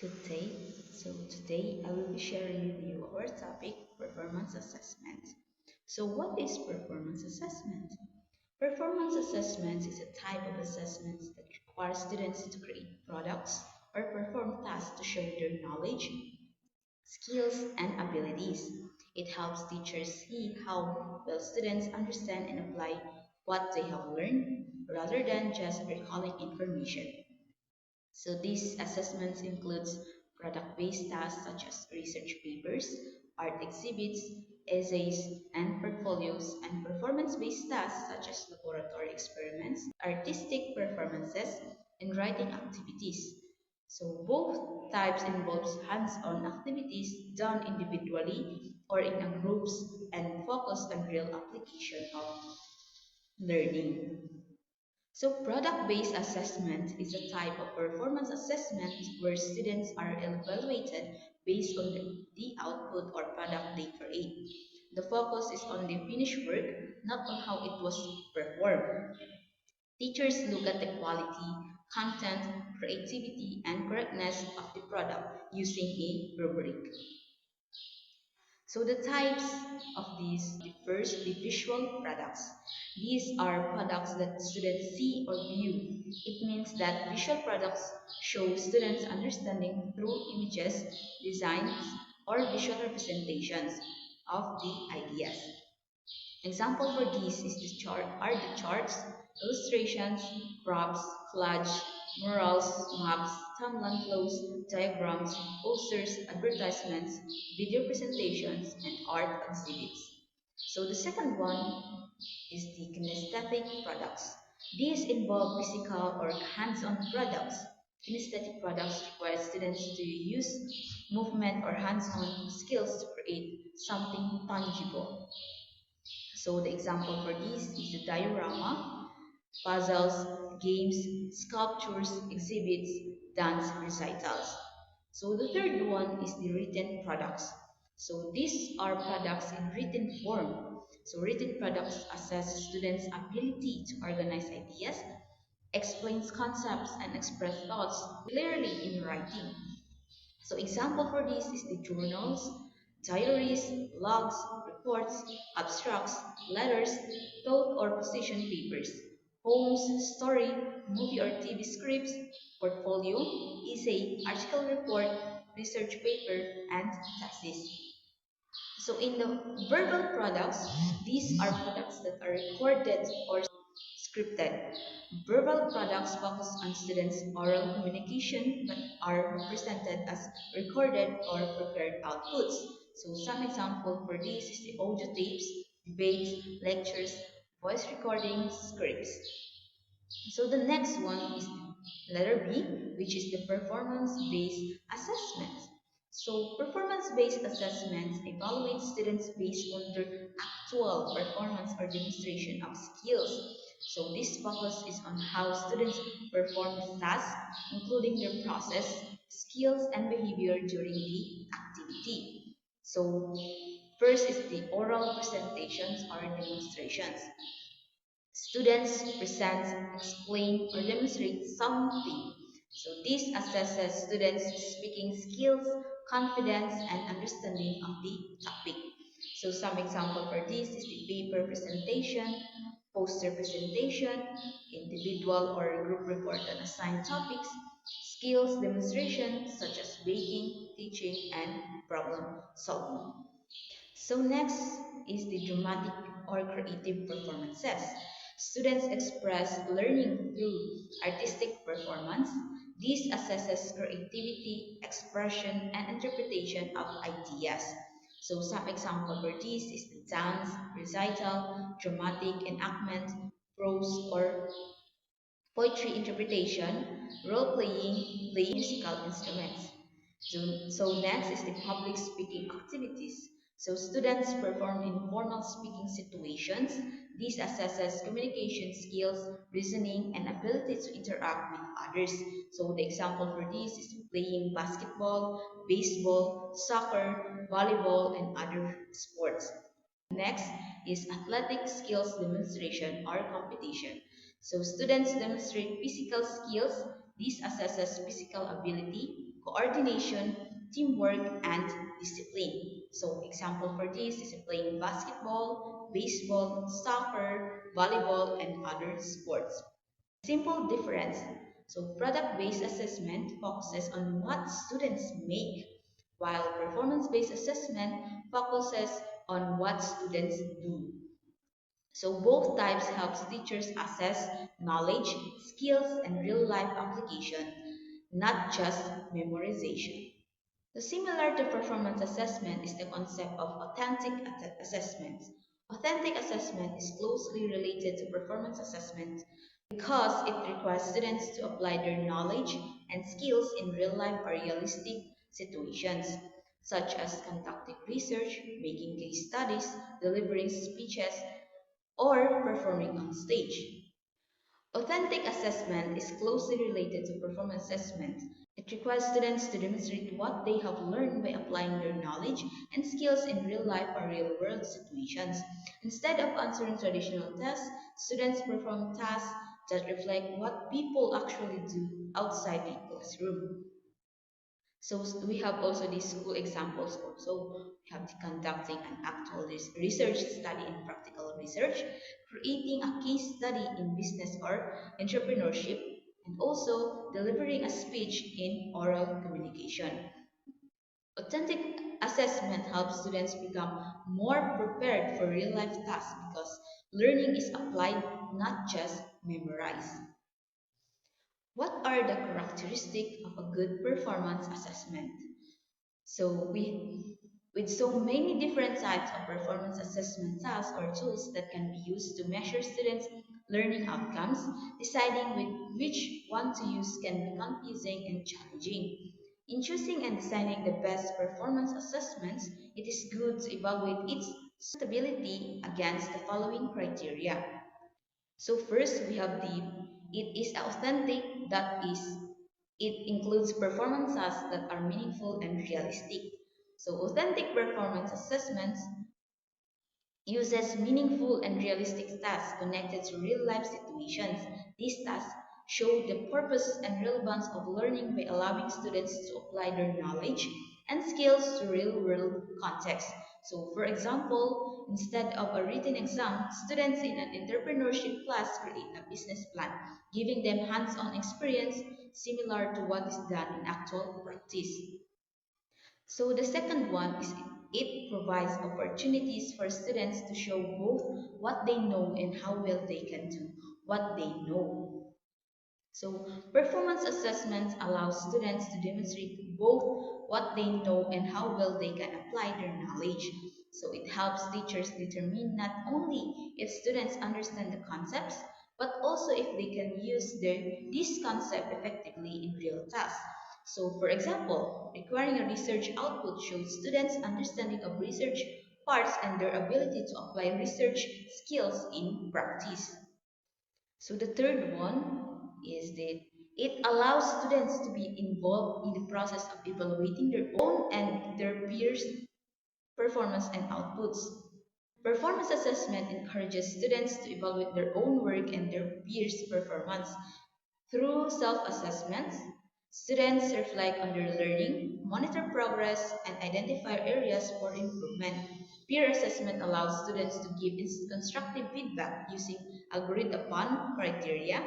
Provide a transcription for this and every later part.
Good day. Today I will be sharing with you our topic, performance assessment. What is performance assessment? Performance assessment is a type of assessment that requires students to create products or perform tasks to show their knowledge, skills, and abilities. It helps teachers see how well students understand and apply what they have learned rather than just recalling information. These assessments includes product-based tasks such as research papers, art exhibits, essays, and portfolios, and performance-based tasks such as laboratory experiments, artistic performances, and writing activities. Both types involves hands-on activities done individually or in a groups and focus on real application of learning. Product-based assessment is a type of performance assessment where students are evaluated based on the output or product they create. The focus is on the finished work, not on how it was performed. Teachers look at the quality, content, creativity, and correctness of the product using a rubric. The types of these, the first, the visual products. These are products that students see or view. It means that visual products show students understanding through images, designs, or visual representations of the ideas. Example for these is are the charts, illustrations, props, collage, murals, maps, timeline flows, diagrams, posters, advertisements, video presentations, and art exhibits. The second one is the kinesthetic products. These involve physical or hands-on products. Kinesthetic products require students to use movement or hands-on skills to create something tangible. The example for this is the diorama, puzzles, games, sculptures, exhibits, dance recitals. The third one is the written products. These are products in written form. Written products assess students' ability to organize ideas, explains concepts, and express thoughts clearly in writing. Example for this is the journals, diaries, logs, reports, abstracts, letters, thought or position papers, poems, story, movie or TV scripts, portfolio, essay, article report, research paper, and thesis. In the verbal products, these are products that are recorded or scripted. Verbal products focus on students' oral communication but are presented as recorded or prepared outputs. Some example for this is the audio tapes, debates, lectures, voice recordings, scripts. The next one is the letter B, which is the performance-based assessment. Performance-based assessments evaluate students based on their actual performance or demonstration of skills. This focus is on how students perform the task, including their process, skills, and behavior during the activity. First is the oral presentations or demonstrations. Students present, explain, or demonstrate something. This assesses students' speaking skills, confidence, and understanding of the topic. Some example for this is the paper presentation, poster presentation, individual or group report on assigned topics, skills demonstration such as baking, teaching, and problem solving. Next is the dramatic or creative performances. Students express learning through artistic performance. This assesses creativity, expression, and interpretation of ideas. Some example for this is the dance, recital, dramatic enactment, prose or poetry interpretation, role playing, playing musical instruments. Next is the public speaking activities. Students perform informal speaking situations. This assesses communication skills, reasoning, and ability to interact with others. The example for this is playing basketball, baseball, soccer, volleyball, and other sports. Next is athletic skills demonstration or competition. Students demonstrate physical skills. This assesses physical ability, coordination, teamwork, and discipline. So example for this is playing basketball, baseball, soccer, volleyball, and other sports. Simple difference. So product-based assessment focuses on what students make, while performance-based assessment focuses on what students do. So both types helps teachers assess knowledge, skills, and real-life application, not just memorization. So similar to performance assessment is the concept of authentic assessment. Authentic assessment is closely related to performance assessment because it requires students to apply their knowledge and skills in real-life or realistic situations, such as conducting research, making case studies, delivering speeches, or performing on stage. Authentic assessment is closely related to performance assessment. It requires students to demonstrate what they have learned by applying their knowledge and skills in real life or real world situations. Instead of answering traditional tests, students perform tasks that reflect what people actually do outside the classroom. So we have also these school examples also. We have the conducting an actual research study in practical research, creating a case study in business or entrepreneurship, and also delivering a speech in oral communication. Authentic assessment helps students become more prepared for real life tasks because learning is applied, not just memorized. What are the characteristics of a good performance assessment? So with so many different types of performance assessment tasks or tools that can be used to measure students' learning outcomes, deciding which one to use can be confusing and challenging. In choosing and designing the best performance assessments, it is good to evaluate its suitability against the following criteria. So first we have the it is authentic, that is it includes performances that are meaningful and realistic. So authentic performance assessments uses meaningful and realistic tasks connected to real-life situations. These tasks show the purpose and relevance of learning by allowing students to apply their knowledge and skills to real-world context. So, for example, instead of a written exam, students in an entrepreneurship class create a business plan, giving them hands-on experience similar to what is done in actual practice. So the second one is it provides opportunities for students to show both what they know and how well they can do what they know. So performance assessments allow students to demonstrate both what they know and how well they can apply their knowledge. So it helps teachers determine not only if students understand the concepts, but also if they can use this concept effectively in real tasks. So for example, requiring a research output shows students' understanding of research parts and their ability to apply research skills in practice. So the third one is that it allows students to be involved in the process of evaluating their own and their peers' performance and outputs. Performance assessment encourages students to evaluate their own work and their peers' performance. Through self-assessments, students reflect on their learning, monitor progress, and identify areas for improvement. Peer assessment allows students to give constructive feedback using agreed upon criteria,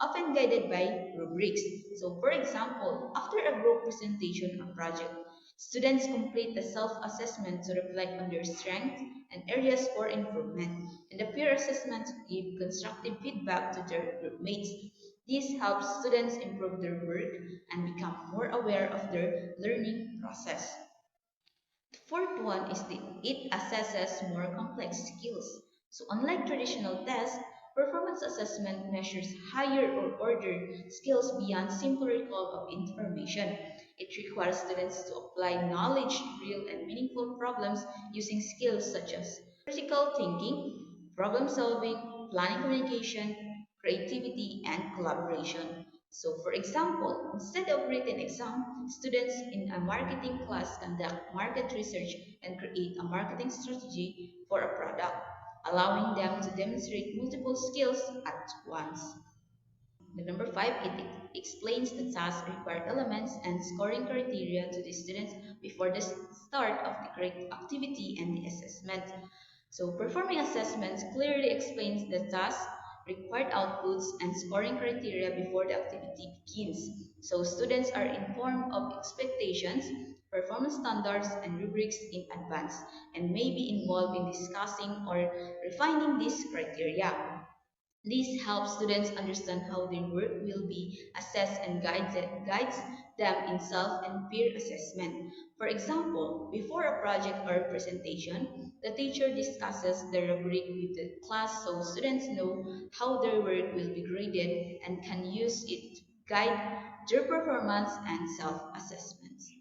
often guided by rubrics. So, for example, after a group presentation or project, students complete the self-assessment to reflect on their strengths and areas for improvement, and the peer assessment give constructive feedback to their group mates. This helps students improve their work and become more aware of their learning process. The fourth one is it assesses more complex skills. So unlike traditional tests, performance assessment measures higher or order skills beyond simple recall of information. It requires students to apply knowledge to real and meaningful problems using skills such as critical thinking, problem solving, planning communication, creativity, and collaboration. So for example, instead of written exam, students in a marketing class conduct market research and create a marketing strategy for a product, allowing them to demonstrate multiple skills at once. The number five, it explains the task, required elements, and scoring criteria to the students before the start of the correct activity and the assessment. So performing assessments clearly explains the task, required outputs, and scoring criteria before the activity begins. So students are informed of expectations, performance standards, and rubrics in advance, and may be involved in discussing or refining these criteria. This helps students understand how their work will be assessed and guides them in self and peer assessment. For example, before a project or presentation, the teacher discusses the rubric with the class so students know how their work will be graded and can use it to guide their performance and self-assessments.